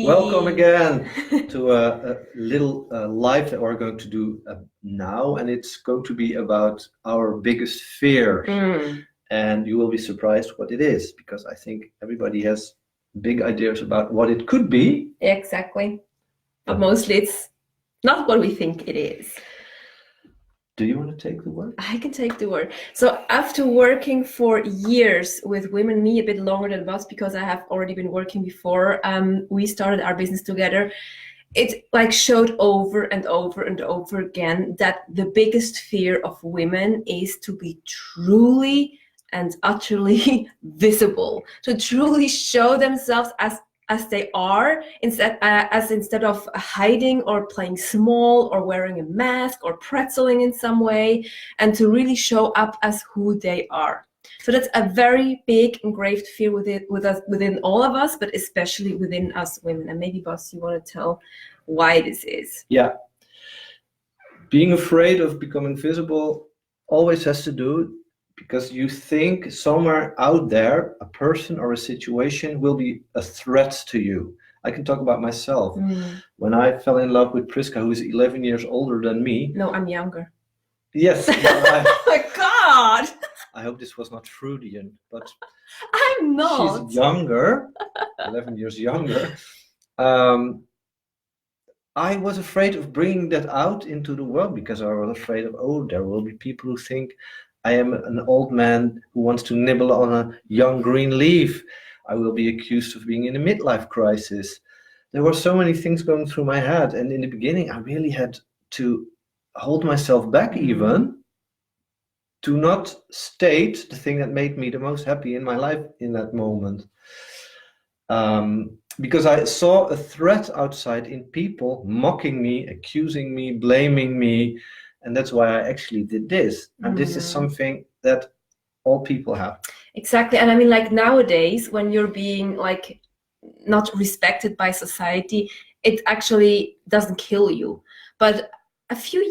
Welcome again to a little live that we're going to do now, and it's going to be about our biggest fear. And you will be surprised what it is, because I think everybody has big ideas about what it could be. Exactly. But mostly it's not what we think it is. Do you want to take the word? I can take the word. So after working for years with women, me a bit longer than Buzz, because I have already been working before, we started our business together. It like showed over and over and over again that the biggest fear of women is to be truly and utterly visible, to truly show themselves as they are, instead of hiding or playing small or wearing a mask or pretzeling in some way, and to really show up as who they are. So that's a very big engraved fear within all of us, but especially within us women. And maybe, Boss, you want to tell why this is? Yeah. Being afraid of becoming visible always has to do because you think somewhere out there a person or a situation will be a threat to you. I can talk about myself. When I fell in love with Priska, who is 11 years older than me. No, I'm younger. Yes. Oh my God! I hope this was not Freudian, but I'm not. She's younger, 11 years younger. I was afraid of bringing that out into the world because I was afraid of, there will be people who think I am an old man who wants to nibble on a young green leaf. I will be accused of being in a midlife crisis. There were so many things going through my head. And in the beginning, I really had to hold myself back even to not state the thing that made me the most happy in my life in that moment. Because I saw a threat outside in people mocking me, accusing me, blaming me. And that's why I actually did this. And this is something that all people have. Exactly. And I mean, like nowadays, when you're being like not respected by society, it actually doesn't kill you. But a few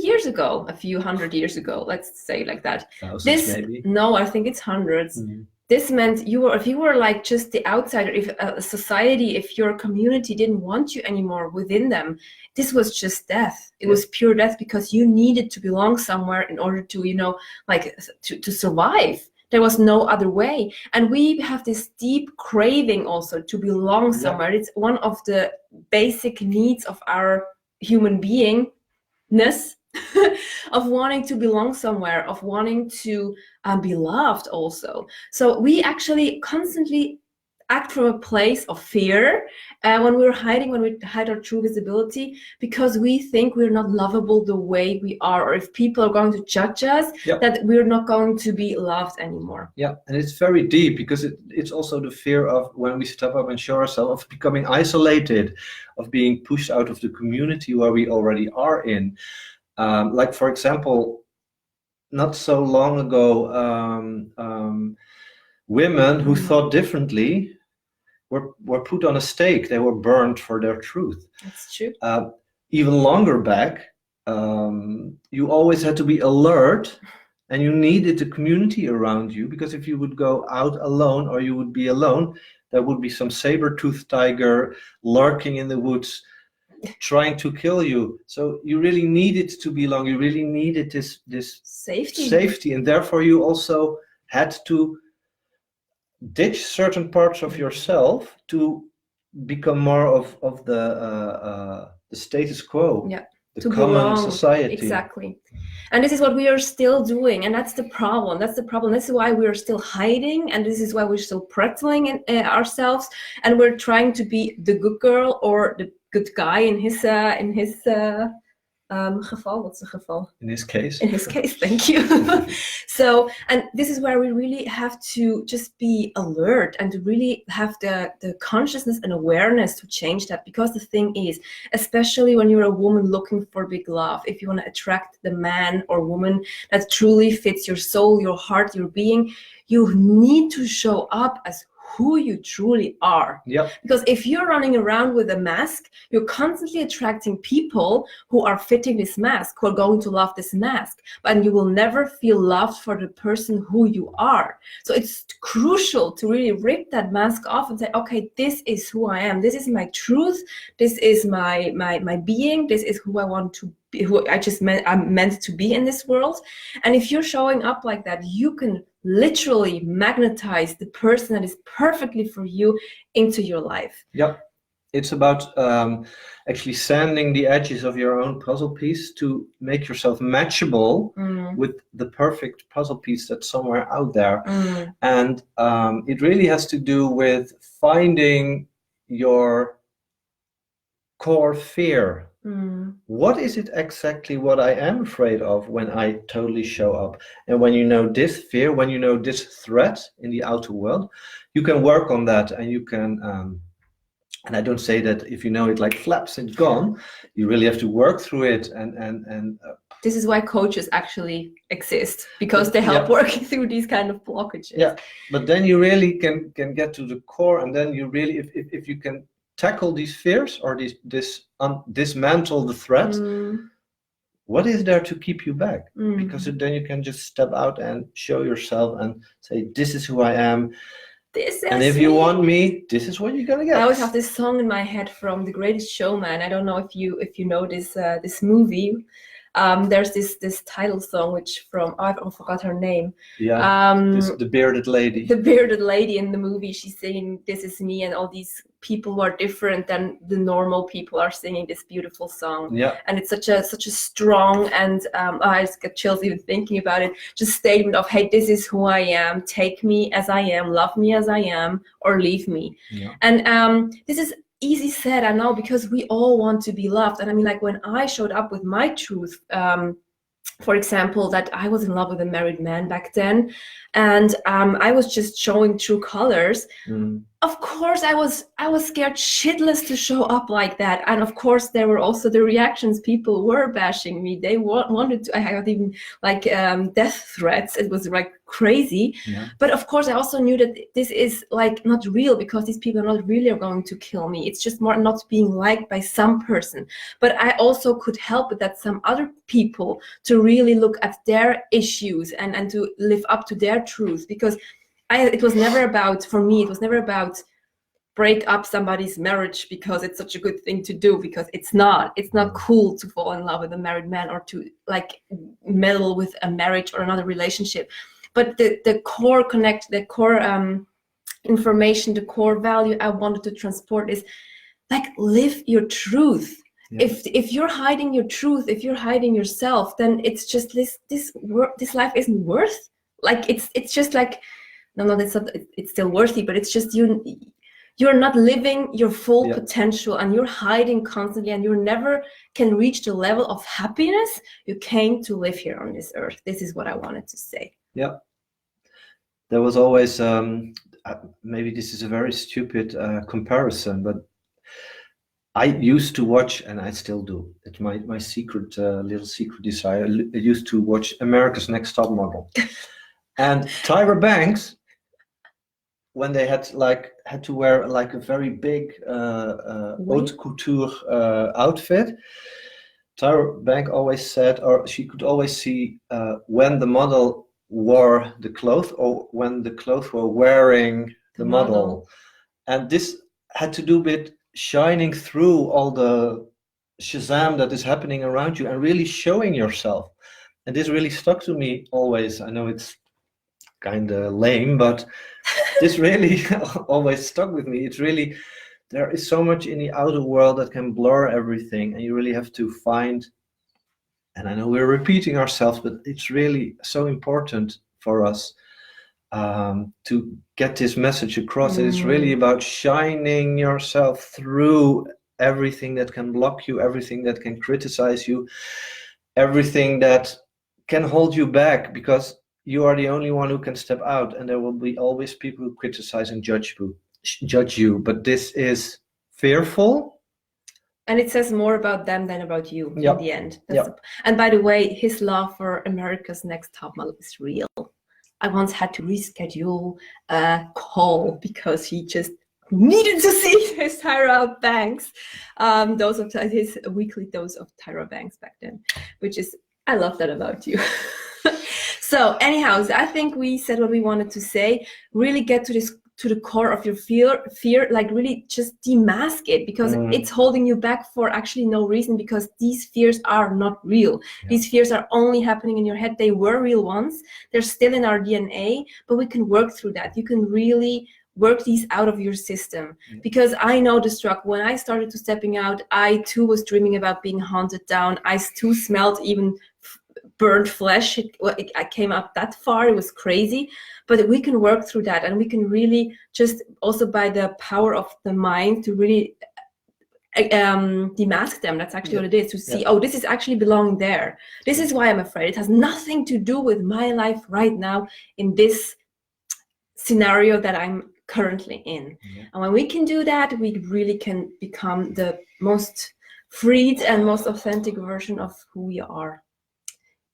hundred years ago, let's say like that. Thousands, maybe? No, I think it's hundreds. This meant if you were like just the outsider, if a society, if your community didn't want you anymore within them, this was just death. It was pure death, because you needed to belong somewhere in order to, to survive. There was no other way. And we have this deep craving also to belong somewhere. It's one of the basic needs of our human beingness. Of wanting to belong somewhere, of wanting to be loved also. So we actually constantly act from a place of fear when we hide our true visibility, because we think we're not lovable the way we are, or if people are going to judge us, that we're not going to be loved anymore. Yeah, and it's very deep, because it's also the fear of when we step up and show ourselves, of becoming isolated, of being pushed out of the community where we already are in. Like, for example, not so long ago, women who thought differently were put on a stake. They were burned for their truth. That's true. Even longer back, you always had to be alert, and you needed the community around you, because if you would go out alone, or you would be alone, there would be some saber-toothed tiger lurking in the woods, trying to kill you. So you really needed to belong. You really needed this safety, and therefore you also had to ditch certain parts of yourself to become more of the status quo. The common society. Exactly. And this is what we are still doing, and that's the problem. This is why we are still hiding, and this is why we're still pretzeling ourselves, and we're trying to be the good girl or the good guy in his geval. What's the geval? In his case. In his case, thank you. So, and this is where we really have to just be alert and to really have the consciousness and awareness to change that. Because the thing is, especially when you're a woman looking for big love, if you want to attract the man or woman that truly fits your soul, your heart, your being, you need to show up as who you truly are. Yep. Because if you're running around with a mask, you're constantly attracting people who are fitting this mask, who are going to love this mask, but you will never feel loved for the person who you are. So it's crucial to really rip that mask off and say, okay, this is who I am. This is my truth. This is my being. This is who I want to be, who I'm meant to be in this world. And if you're showing up like that, you can literally magnetize the person that is perfectly for you into your life. Yep. It's about actually sanding the edges of your own puzzle piece to make yourself matchable with the perfect puzzle piece that's somewhere out there. And it really has to do with finding your core fear. What is it exactly what I am afraid of when I totally show up? And when you know this fear, when you know this threat in the outer world, you can work on that, and you can and I don't say that if you know it like flaps, it's gone. You really have to work through it, and this is why coaches actually exist, because they help working through these kind of blockages. Yeah, but then you really can get to the core, and then you really, if you can tackle these fears or dismantle the threat, what is there to keep you back? Because then you can just step out and show yourself and say, this is who I am. And if you want me, this is what you're gonna get. I always have this song in my head from The Greatest Showman. I don't know if you know this movie. There's this title song which from I forgot her name. Yeah. The bearded lady. The bearded lady in the movie. She's singing "This Is Me," and all these people who are different than the normal people are singing this beautiful song. Yeah. And it's such a strong and I just get chills even thinking about it. Just statement of, hey, this is who I am. Take me as I am. Love me as I am, or leave me. Yeah. And this is easy said, I know, because we all want to be loved. And I mean, like when I showed up with my truth, for example, that I was in love with a married man back then, and I was just showing true colors. Of course, I was scared shitless to show up like that, and of course, there were also the reactions. People were bashing me. They wanted to. I had even like death threats. It was like crazy. Yeah. But of course, I also knew that this is like not real, because these people are not really going to kill me. It's just more not being liked by some person. But I also could help with that some other people to really look at their issues and to live up to their truth, because it was never about, for me, it was never about break up somebody's marriage because it's such a good thing to do, because it's not cool to fall in love with a married man or to like meddle with a marriage or another relationship. But the core information, the core value I wanted to transport is like, live your truth. Yeah. If you're hiding your truth, if you're hiding yourself, then it's just this life isn't worth. Like it's just like, no, that's not. It's still worthy, but it's just you're not living your full potential, and you're hiding constantly, and you never can reach the level of happiness you came to live here on this earth. This is what I wanted to say. Yeah. There was always maybe this is a very stupid comparison, but I used to watch, and I still do. It's my secret little secret desire. I used to watch America's Next Top Model, and Tyra Banks, when they had to wear like a very big haute couture outfit, Tyra Banks always said, or she could always see when the model wore the clothes or when the clothes were wearing the model. And this had to do with shining through all the Shazam that is happening around you and really showing yourself. And this really stuck to me always. I know it's kind of lame, but this really always stuck with me. It's really, there is so much in the outer world that can blur everything, and you really have to find, and I know we're repeating ourselves, but it's really so important for us to get this message across. It's really about shining yourself through everything that can block you, everything that can criticize you, everything that can hold you back, because you are the only one who can step out, and there will be always people who criticize and judge you. But this is fearful. And it says more about them than about you in the end. Yep. And by the way, his love for America's Next Top Model is real. I once had to reschedule a call because he just needed to see his Tyra Banks, dose of his weekly dose of Tyra Banks back then, which is, I love that about you. So anyhow, I think we said what we wanted to say. Really get to the core of your fear, like really just demask it, because it's holding you back for actually no reason, because these fears are not real. Yeah. These fears are only happening in your head. They were real once. They're still in our DNA, but we can work through that. You can really work these out of your system. Yeah. Because I know the struggle. When I started to stepping out, I too was dreaming about being haunted down. I too smelled even burnt flesh. I came up that far. It was crazy, but we can work through that, and we can really just also by the power of the mind to really demask them. That's actually what it is, to see, oh, this is actually belonging there. This is why I'm afraid. It has nothing to do with my life right now in this scenario that I'm currently in. And when we can do that, we really can become the most freed and most authentic version of who we are,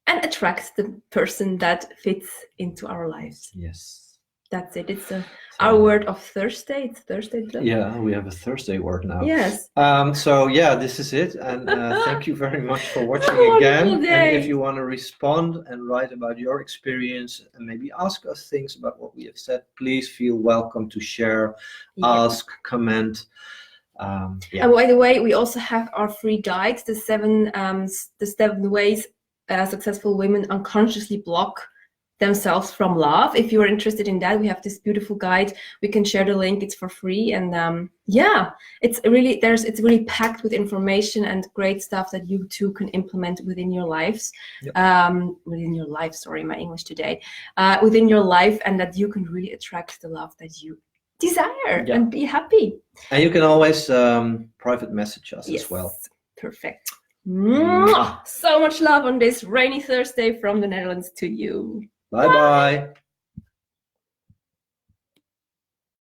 and attract the person that fits into our lives. Yes. That's it. It's our word of Thursday. It's Thursday. Yeah, we have a Thursday word now. Yes. So yeah, this is it. And thank you very much for watching again. And if you want to respond and write about your experience and maybe ask us things about what we have said, please feel welcome to share, ask, comment. And by the way, we also have our free guide, the seven ways successful women unconsciously block themselves from love. If you're interested in that, we have this beautiful guide. We can share the link. It's for free, and it's really packed with information and great stuff that you too can implement within your lives. Within your life, sorry, my English today. Within your life, and that you can really attract the love that you desire and be happy. And you can always private message us as well. Perfect. So much love on this rainy Thursday from the Netherlands to you. Bye.